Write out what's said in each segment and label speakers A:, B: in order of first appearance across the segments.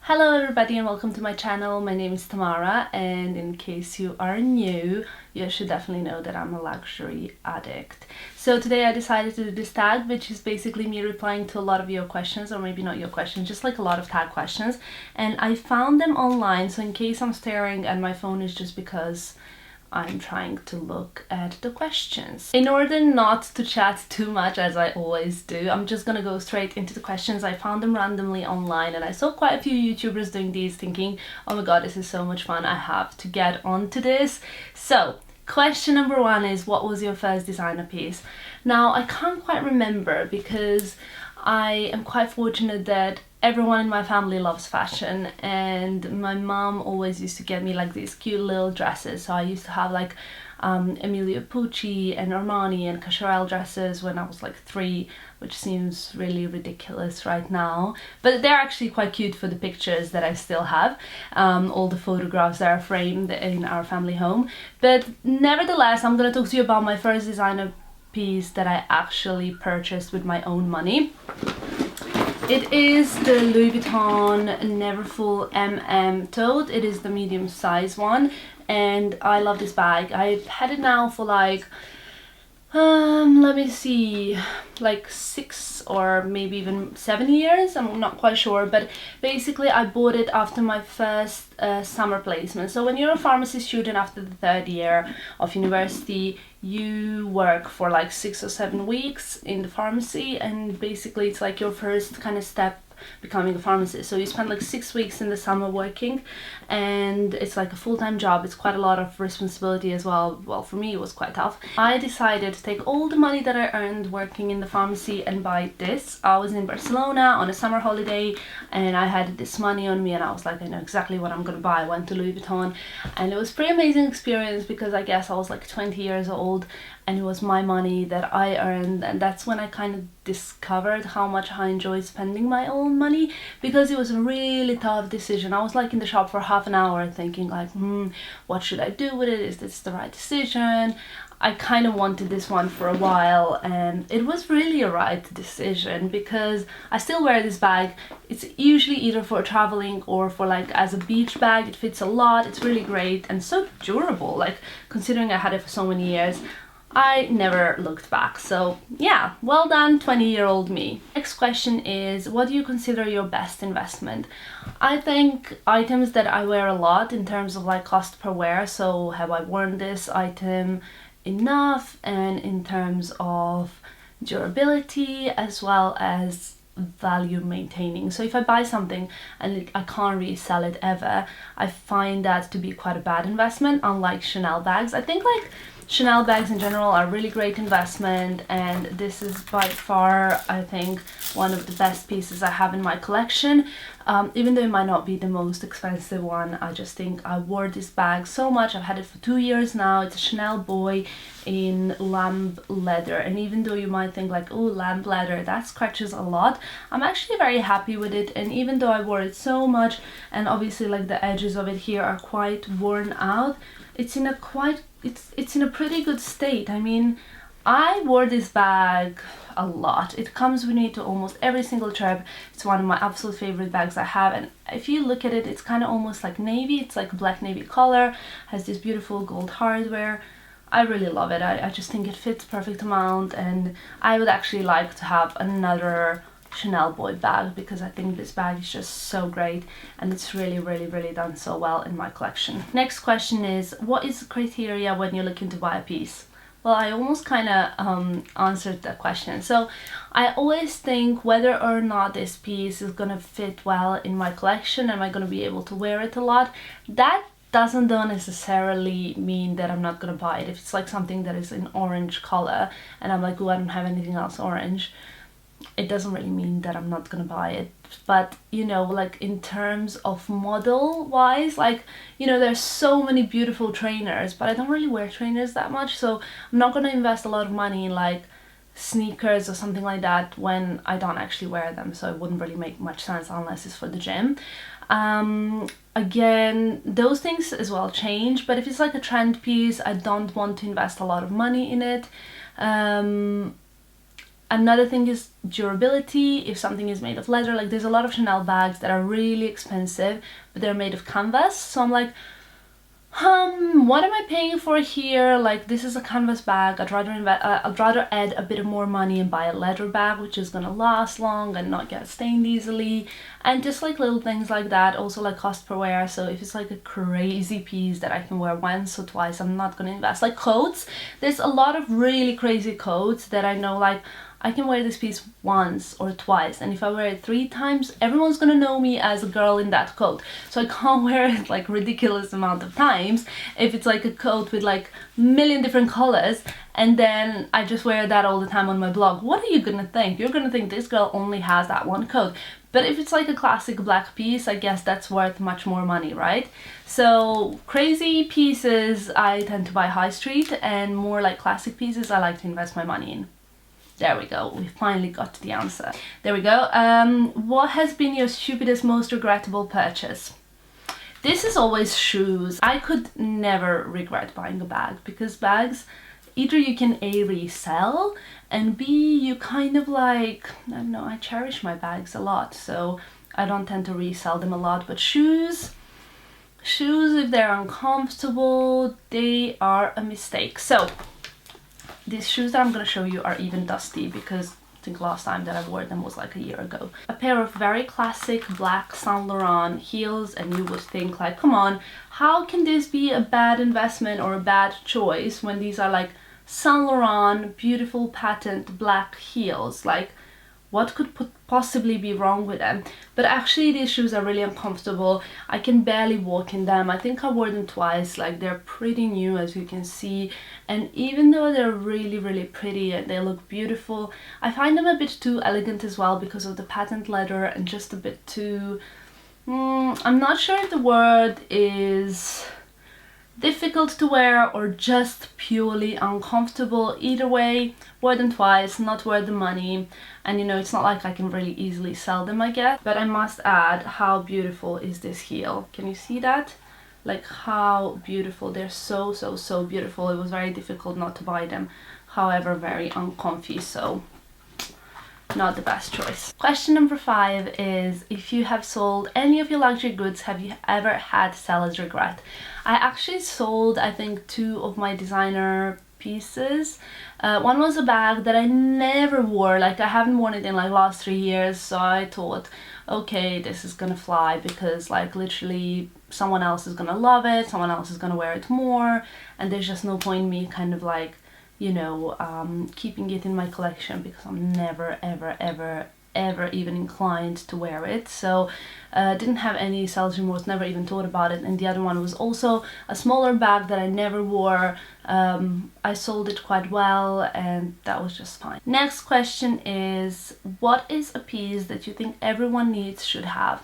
A: Hello everybody and welcome to my channel. My name is Tamara, and in case you are new, you should definitely know that I'm a luxury addict. So today I decided to do this tag, which is basically me replying to a lot of your questions, or maybe not your questions, just like a lot of tag questions. And I found them online, so in case I'm staring at my phone, is just because I'm trying to look at the questions. In order not to chat too much, as I always do, I'm just gonna go straight into the questions. I found them randomly online and I saw quite a few YouTubers doing these, thinking, oh my god, this is so much fun, I have to get onto this. So, question number one is, what was your first designer piece? Now, I can't quite remember because I am quite fortunate that everyone in my family loves fashion, and my mom always used to get me like these cute little dresses. So I used to have like Emilio Pucci and Armani and Cacharel dresses when I was like 3, which seems really ridiculous right now, but they're actually quite cute for the pictures that I still have, all the photographs that are framed in our family home. But nevertheless, I'm gonna talk to you about my first designer piece that I actually purchased with my own money. It is the Louis Vuitton Neverfull MM tote. It is the medium size one, and I love this bag. I've had it now for like let me see, like 6 or maybe even 7 years, I'm not quite sure, but basically I bought it after my first summer placement. So when you're a pharmacy student, after the 3rd year of university, you work for like 6 or 7 weeks in the pharmacy, and basically it's like your first kind of step becoming a pharmacist. So you spend like 6 weeks in the summer working, and it's like a full-time job. It's quite a lot of responsibility as well. Well, for me it was quite tough. I decided to take all the money that I earned working in the pharmacy and buy this. I was in Barcelona on a summer holiday and I had this money on me, and I was like, I know exactly what I'm gonna buy. I went to Louis Vuitton, and it was a pretty amazing experience because I guess I was like 20 years old and it was my money that I earned, and that's when I kind of discovered how much I enjoyed spending my own money, because it was a really tough decision. I was like in the shop for half an hour thinking like, what should I do with it? Is this the right decision? I kind of wanted this one for a while, and it was really a right decision because I still wear this bag. It's usually either for traveling or for like as a beach bag. It fits a lot, it's really great and so durable, like considering I had it for so many years. I never looked back. So yeah, well done 20-year-old me. Next question is, what do you consider your best investment? I think items that I wear a lot in terms of like cost per wear. So have I worn this item enough, and in terms of durability as well as value maintaining. So if I buy something and I can't resell it ever, I find that to be quite a bad investment, unlike Chanel bags. I think like Chanel bags in general are a really great investment, and this is by far, I think, one of the best pieces I have in my collection. Even though it might not be the most expensive one, I just think I wore this bag so much. I've had it for 2 years now. It's a Chanel Boy in lamb leather, and even though you might think like, oh, lamb leather, that scratches a lot, I'm actually very happy with it. And even though I wore it so much, and obviously like the edges of it here are quite worn out, it's in a it's in a pretty good state. I mean, I wore this bag a lot. It comes with me to almost every single trip. It's one of my absolute favorite bags I have, and if you look at it, it's kind of almost like navy. It's like black navy color, has this beautiful gold hardware. I really love it. I just think it fits perfect amount, and I would actually like to have another Chanel Boy bag because I think this bag is just so great, and it's really done so well in my collection. Next question is, what is the criteria when you're looking to buy a piece? Well, I almost kind of answered that question. So I always think whether or not this piece is gonna fit well in my collection. Am I gonna be able to wear it a lot? That doesn't though necessarily mean that I'm not gonna buy it. If it's like something that is in orange color and I'm like, oh, I don't have anything else orange, it doesn't really mean that I'm not gonna buy it. But you know, like in terms of model wise, like, you know, there's so many beautiful trainers, but I don't really wear trainers that much, so I'm not gonna invest a lot of money in like sneakers or something like that when I don't actually wear them. So it wouldn't really make much sense unless it's for the gym. Again, those things as well change, but if it's like a trend piece, I don't want to invest a lot of money in it. Another thing is durability. If something is made of leather, like there's a lot of Chanel bags that are really expensive, but they're made of canvas. So I'm like, what am I paying for here? Like, this is a canvas bag. I'd rather add a bit more money and buy a leather bag, which is gonna last long and not get stained easily. And just like little things like that, also like cost per wear. So if it's like a crazy piece that I can wear once or twice, I'm not gonna invest. Like coats, there's a lot of really crazy coats that I know, like I can wear this piece once or twice, and if I wear it 3 times, everyone's gonna know me as a girl in that coat. So I can't wear it like ridiculous amount of times if it's like a coat with like a million different colors, and then I just wear that all the time on my blog. What are you gonna think? You're gonna think this girl only has that one coat. But if it's like a classic black piece, I guess that's worth much more money, right? So crazy pieces I tend to buy high street, and more like classic pieces I like to invest my money in. There we go, we finally got to the answer. There we go. What has been your stupidest, most regrettable purchase? This is always shoes. I could never regret buying a bag, because bags, either you can A, resell, and B, you kind of like, I don't know, I cherish my bags a lot, so I don't tend to resell them a lot. But shoes, if they're uncomfortable, they are a mistake. So these shoes that I'm going to show you are even dusty, because I think last time that I wore them was like a year ago. A pair of very classic black Saint Laurent heels, and you would think like, come on, how can this be a bad investment or a bad choice when these are like Saint Laurent beautiful patent black heels? Like, what could possibly be wrong with them? But actually these shoes are really uncomfortable. I can barely walk in them. I think I wore them twice. Like, they're pretty new, as you can see, and even though they're really pretty and they look beautiful, I find them a bit too elegant as well, because of the patent leather, and just a bit too I'm not sure if the word is difficult to wear or just purely uncomfortable. Either way, wore them twice, not worth the money, and you know, it's not like I can really easily sell them, I guess. But I must add, how beautiful is this heel? Can you see that? Like, how beautiful. They're so beautiful. It was very difficult not to buy them, however very uncomfy, so not the best choice. Question number 5 is, if you have sold any of your luxury goods, have you ever had seller's regret? I actually sold, I think, 2 of my designer pieces. One was a bag that I never wore. Like, I haven't worn it in like last 3 years, so I thought, okay, this is gonna fly, because like literally someone else is gonna love it, someone else is gonna wear it more, and there's just no point in me kind of like, you know, keeping it in my collection, because I'm never ever even inclined to wear it. So didn't have any sales remorse, never even thought about it. And the other one was also a smaller bag that I never wore. I sold it quite well, and that was just fine. Next question is, what is a piece that you think everyone needs, should have?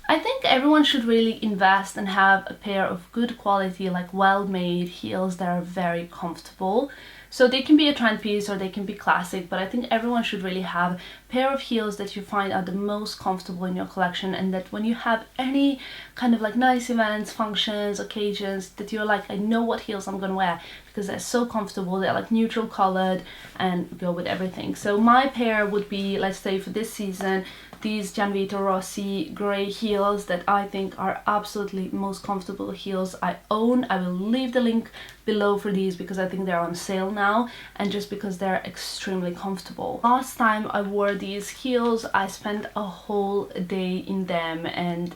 A: I think everyone should really invest and have a pair of good quality, like well-made heels that are very comfortable. So they can be a trend piece or they can be classic, but I think everyone should really have a pair of heels that you find are the most comfortable in your collection, and that when you have any kind of like nice events, functions, occasions, that you're like, I know what heels I'm gonna wear, because they're so comfortable. They're like neutral colored and go with everything. So my pair would be, let's say for this season, these Gianvito Rossi grey heels that I think are absolutely most comfortable heels I own. I will leave the link below for these, because I think they're on sale now, and just because they're extremely comfortable. Last time I wore these heels, I spent a whole day in them, and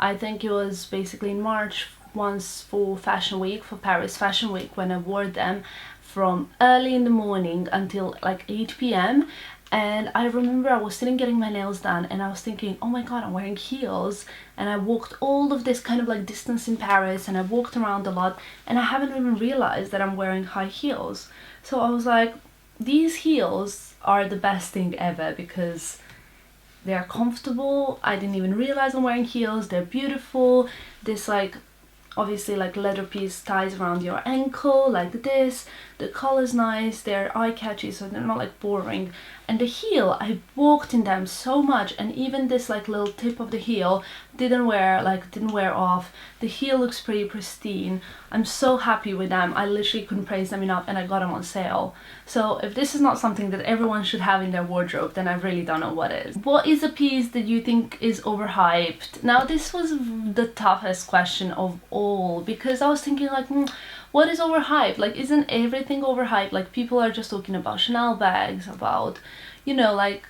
A: I think it was basically in March, once for Fashion Week, for Paris Fashion Week, when I wore them from early in the morning until like 8 p.m. And I remember I was sitting getting my nails done, and I was thinking, oh my god, I'm wearing heels, and I walked all of this kind of like distance in Paris, and I walked around a lot, and I haven't even realized that I'm wearing high heels. So I was like, these heels are the best thing ever, because they're comfortable. I didn't even realize I'm wearing heels. They're beautiful. This like, obviously like leather piece ties around your ankle like this. the color's nice, they're eye-catchy, so they're not like boring. And the heel, I walked in them so much, and even this like little tip of the heel didn't wear off. The heel looks pretty pristine. I'm so happy with them. I literally couldn't praise them enough, and I got them on sale. So if this is not something that everyone should have in their wardrobe, then I really don't know what is. What is a piece that you think is overhyped? Now this was the toughest question of all, because I was thinking like, what is overhyped? Like, isn't everything overhyped? Like, people are just talking about Chanel bags, about, you know, like,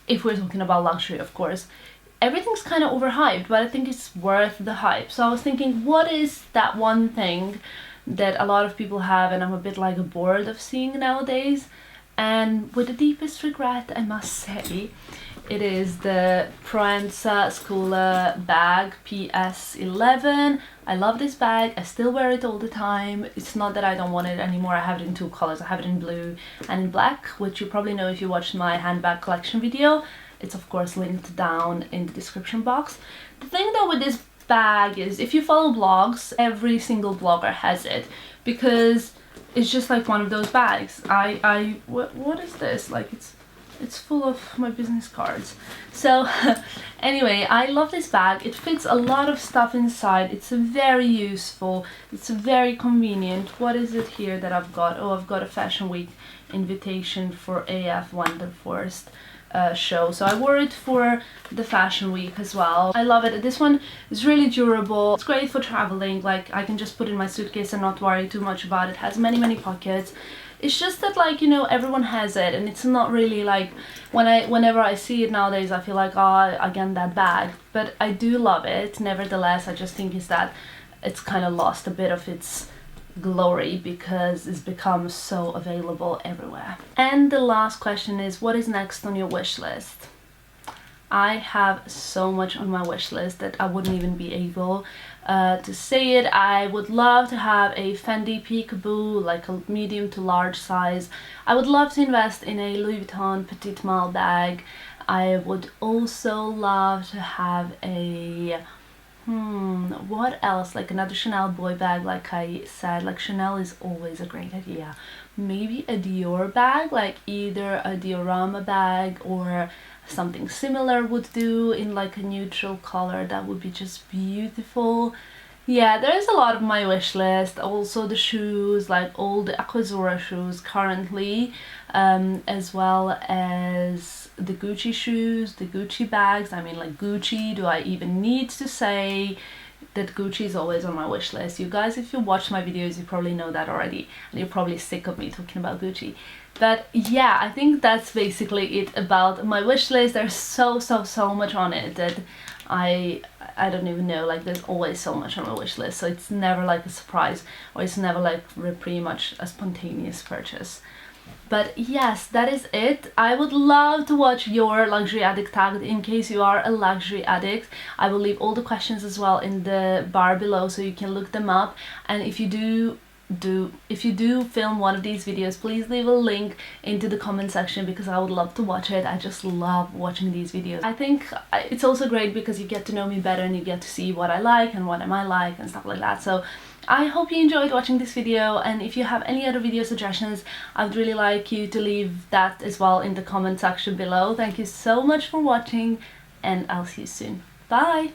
A: if we're talking about luxury, of course, everything's kind of overhyped, but I think it's worth the hype. So I was thinking, what is that one thing that a lot of people have and I'm a bit like bored of seeing nowadays? And with the deepest regret, I must say, it is the Proenza Scuola bag PS11. I love this bag. I still wear it all the time. It's not that I don't want it anymore. I have it in two colors. I have it in blue and in black, which you probably know if you watched my handbag collection video. It's of course linked down in the description box. The thing though with this bag is, if you follow blogs, every single blogger has it, because it's just like one of those bags. What is this? Like, it's full of my business cards. So anyway, I love this bag. It fits a lot of stuff inside. It's very useful. It's very convenient. What is it here that I've got? Oh, I've got a Fashion Week invitation for AF Wanderforst show. So I wore it for the Fashion Week as well. I love it. This one is really durable. It's great for traveling. Like, I can just put it in my suitcase and not worry too much about it. It has many pockets. It's just that, like, you know, everyone has it, and it's not really like, whenever I see it nowadays, I feel like, oh, again, that bag. But I do love it. Nevertheless, I just think is that it's kind of lost a bit of its glory because it's become so available everywhere. And the last question is, what is next on your wish list? I have so much on my wish list that I wouldn't even be able to say it. I would love to have a Fendi Peekaboo, like a medium to large size. I would love to invest in a Louis Vuitton Petite Malle bag. I would also love to have a what else, like another Chanel boy bag. Like I said, like, Chanel is always a great idea. Maybe a Dior bag, like either a Diorama bag or something similar would do, in like a neutral color. That would be just beautiful. Yeah, there is a lot of my wish list. Also the shoes, like all the Aquazzura shoes currently, as well as the Gucci shoes, the Gucci bags. I mean, like, Gucci, do I even need to say that Gucci is always on my wish list? You guys, if you watch my videos, you probably know that already, and you're probably sick of me talking about Gucci. But yeah, I think that's basically it about my wish list. There's so much on it that I don't even know, like, there's always so much on my wish list, so it's never like a surprise, or it's never like pretty much a spontaneous purchase. But yes, that is it. I would love to watch your luxury addict tag in case you are a luxury addict. I will leave all the questions as well in the bar below so you can look them up. And if you do film one of these videos, please leave a link into the comment section, because I would love to watch it. I just love watching these videos. I think it's also great because you get to know me better and you get to see what I like and what I might like and stuff like that. So I hope you enjoyed watching this video, and if you have any other video suggestions, I would really like you to leave that as well in the comment section below. Thank you so much for watching, and I'll see you soon. Bye!